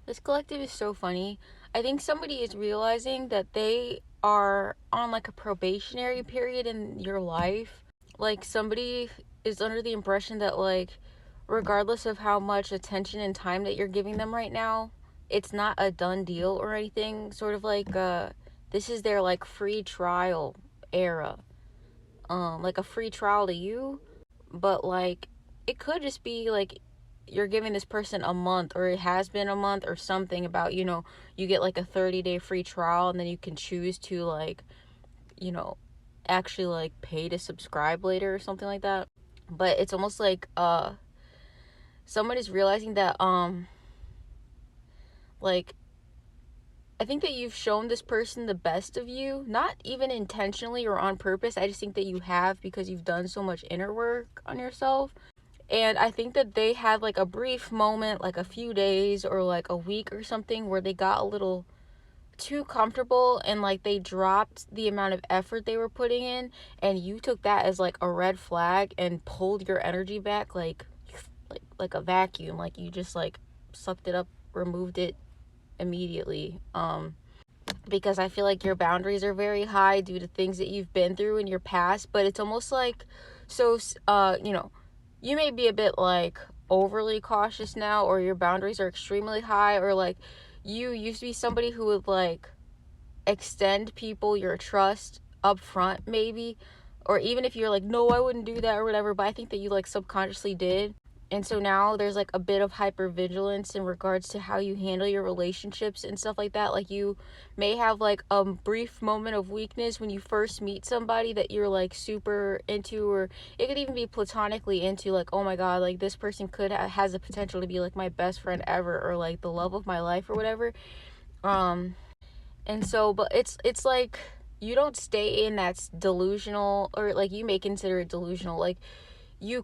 This collective is so funny. I think somebody is realizing that they are on like a probationary period in your life. Like somebody is under the impression that like regardless of how much attention and time that you're giving them right now, it's not a done deal or anything. Sort of like this is their like free trial era. Like a free trial to you, but like it could just be like you're giving this person a month, or it has been a month or something, about you get like a 30-day free trial, and then you can choose to like you know actually like pay to subscribe later or something like that. But it's almost like someone is realizing that like I think that you've shown this person the best of you, not even intentionally or on purpose. I just think that you have, because you've done so much inner work on yourself. And I think that they had like a brief moment, like a few days or like a week or something, where they got a little too comfortable and like they dropped the amount of effort they were putting in, and you took that as like a red flag and pulled your energy back like a vacuum. Like you just like sucked it up, removed it immediately. Because I feel like your boundaries are very high due to things that you've been through in your past, but it's almost like so you may be a bit like overly cautious now, or your boundaries are extremely high, or like you used to be somebody who would like extend people your trust up front maybe, or even if you're like no I wouldn't do that or whatever, but I think that you like subconsciously did. And so now there's like a bit of hypervigilance in regards to how you handle your relationships and stuff like that. Like you may have like a brief moment of weakness when you first meet somebody that you're like super into, or it could even be platonically into, like oh my god, like this person has the potential to be like my best friend ever, or like the love of my life or whatever. um and so, but it's like you don't stay in that's delusional, or like you may consider it delusional. Like you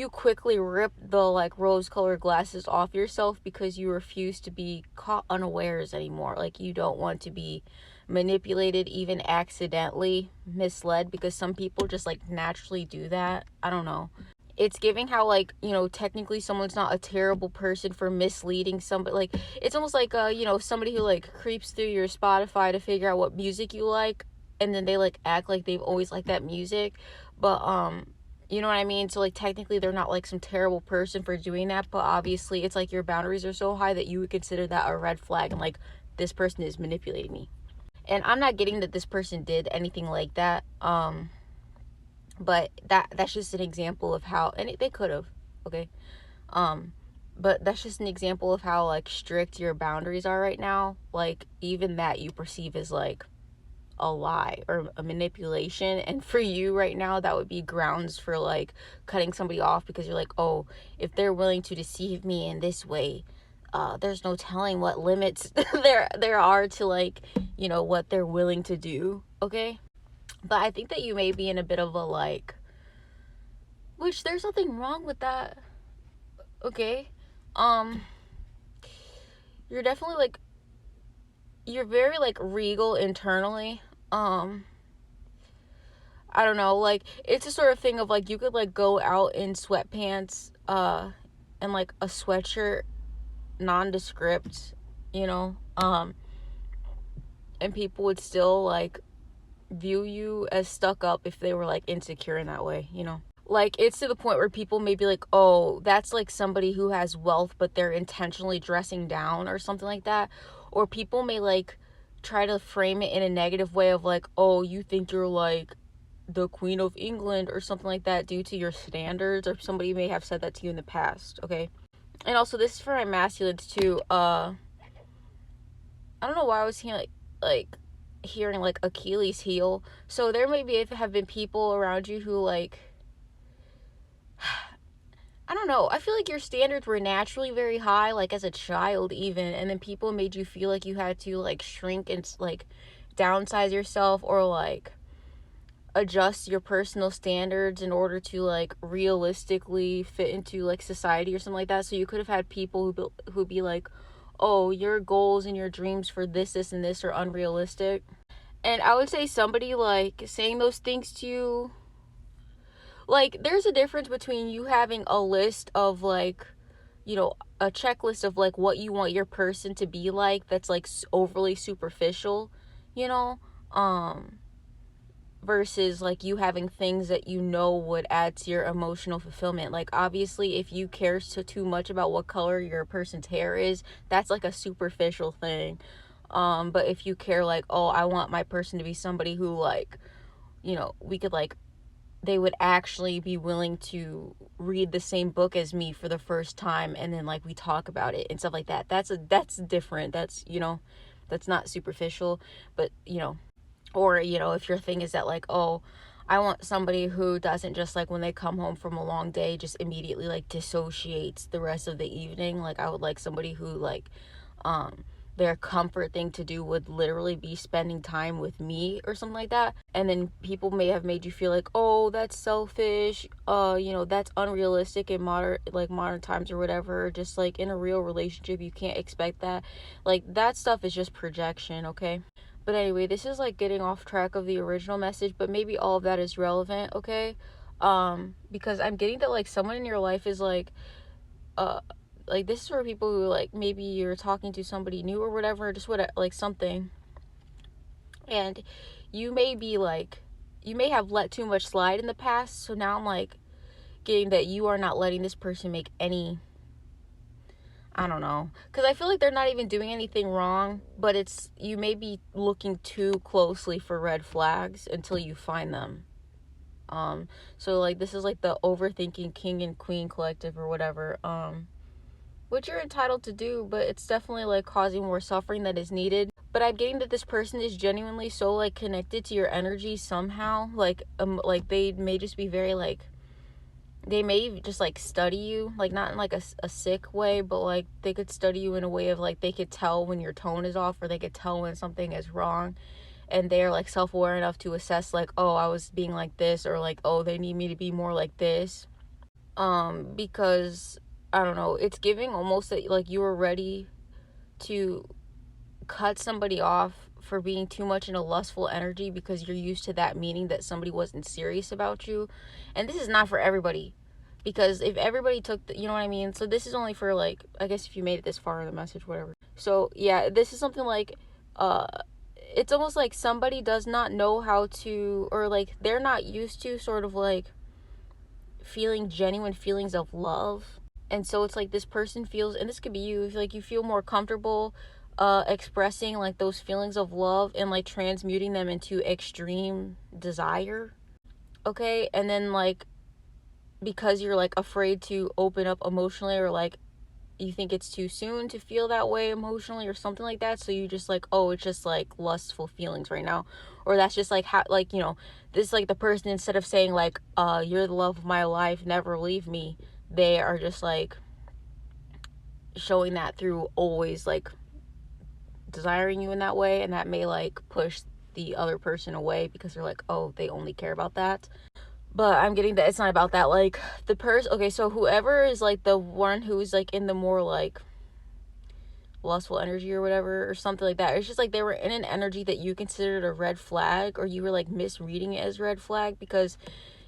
quickly rip the like rose colored glasses off yourself because you refuse to be caught unawares anymore. Like you don't want to be manipulated, even accidentally misled, because some people just like naturally do that. I don't know. It's giving how like technically someone's not a terrible person for misleading somebody. Like it's almost like somebody who like creeps through your Spotify to figure out what music you like, and then they like act like they've always liked that music, but you know what I mean? So like technically they're not like some terrible person for doing that, but obviously it's like your boundaries are so high that you would consider that a red flag, and like this person is manipulating me. And I'm not getting that this person did anything like that, but that's just an example of how, and they could have, okay, um but that's just an example of how like strict your boundaries are right now. Like even that you perceive as like a lie or a manipulation, and for you right now that would be grounds for like cutting somebody off, because you're like, oh, if they're willing to deceive me in this way, there's no telling what limits there are to like what they're willing to do. Okay, but I think that you may be in a bit of a like, which there's nothing wrong with that. Okay, um you're definitely like, you're very like regal internally. I don't know, like it's a sort of thing of like you could like go out in sweatpants and like a sweatshirt, nondescript, you know, and people would still like view you as stuck up if they were like insecure in that way. Like it's to the point where people may be like, oh, that's like somebody who has wealth but they're intentionally dressing down or something like that. Or people may like try to frame it in a negative way of like, oh, you think you're like the Queen of England or something like that due to your standards, or somebody may have said that to you in the past. Okay, and also this is for my masculines too. I don't know why I was hearing like Achilles heel. So there may be have been people around you who like, I don't know, I feel like your standards were naturally very high, like as a child even, and then people made you feel like you had to like shrink and like downsize yourself, or like adjust your personal standards in order to like realistically fit into like society or something like that. So you could have had people who be like, oh, your goals and your dreams for this and this are unrealistic. And I would say somebody like saying those things to you, like there's a difference between you having a list of like a checklist of like what you want your person to be like that's like overly superficial, you know, versus like you having things that would add to your emotional fulfillment. Like obviously if you care so too much about what color your person's hair is, that's like a superficial thing. But if you care like, oh, I want my person to be somebody who like, we could like, they would actually be willing to read the same book as me for the first time, and then like we talk about it and stuff like that. That's different. That's, that's not superficial. But or if your thing is that like, oh, I want somebody who doesn't just like when they come home from a long day just immediately like dissociates the rest of the evening. Like I would like somebody who like their comfort thing to do would literally be spending time with me or something like that. And then people may have made you feel like, oh, that's selfish, that's unrealistic in modern times or whatever. Just like in a real relationship you can't expect that. Like that stuff is just projection, okay? But anyway, this is like getting off track of the original message, but maybe all of that is relevant, okay? Because I'm getting that like someone in your life is like this is for people who like maybe you're talking to somebody new or whatever, just what like something, and you may have let too much slide in the past. So now I'm like getting that you are not letting this person make any, I don't know, because I feel like they're not even doing anything wrong, but it's, you may be looking too closely for red flags until you find them. So like this is like the overthinking king and queen collective or whatever, which you're entitled to do, but it's definitely like causing more suffering that is needed. But I'm getting that this person is genuinely so like connected to your energy somehow, like they may just be very like, they may just like study you, like not in like a sick way, but like they could study you in a way of like they could tell when your tone is off, or they could tell when something is wrong, and they're like self-aware enough to assess like, oh, I was being like this, or like, oh, they need me to be more like this, because I don't know, it's giving almost that like you were ready to cut somebody off for being too much in a lustful energy because you're used to that meaning that somebody wasn't serious about you. And this is not for everybody, because if everybody took you know what I mean? So this is only for like, I guess if you made it this far in the message, whatever. So yeah, this is something like it's almost like somebody does not know how to, or like they're not used to sort of like feeling genuine feelings of love. And so it's like this person feels, and this could be you, if like you feel more comfortable expressing like those feelings of love and like transmuting them into extreme desire, okay? And then like because you're like afraid to open up emotionally, or like you think it's too soon to feel that way emotionally or something like that, so you just like, oh, it's just like lustful feelings right now, or that's just like how, like, this like the person, instead of saying like you're the love of my life, never leave me, they are just like showing that through always like desiring you in that way, and that may like push the other person away because they're like, oh, they only care about that. But I'm getting that it's not about that. Like the person, okay, so whoever is like the one who's like in the more like lustful energy or whatever or something like that, it's just like they were in an energy that you considered a red flag, or you were like misreading it as red flag, because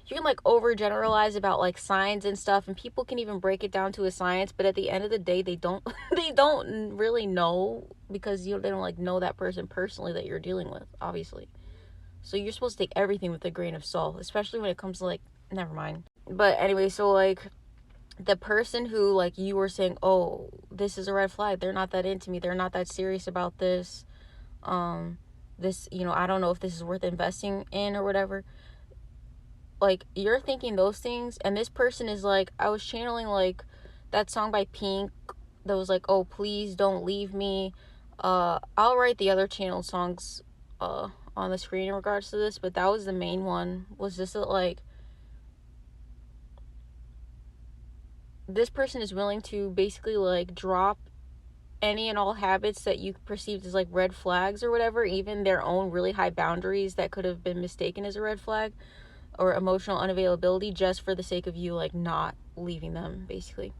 you can like overgeneralize about like signs and stuff, and people can even break it down to a science, but at the end of the day they don't they don't really know, because they don't like know that person personally that you're dealing with, obviously. So you're supposed to take everything with a grain of salt, especially when it comes to like, never mind. But anyway, so like the person who like you were saying, oh, this is a red flag, they're not that into me, they're not that serious about this, this, I don't know if this is worth investing in or whatever. Like you're thinking those things, and this person is like, I was channeling like that song by Pink that was like, oh, please don't leave me. I'll write the other channel songs on the screen in regards to this, but that was the main one. Was just that like this person is willing to basically like drop any and all habits that you perceived as like red flags or whatever, even their own really high boundaries that could have been mistaken as a red flag or emotional unavailability, just for the sake of you like not leaving them, basically.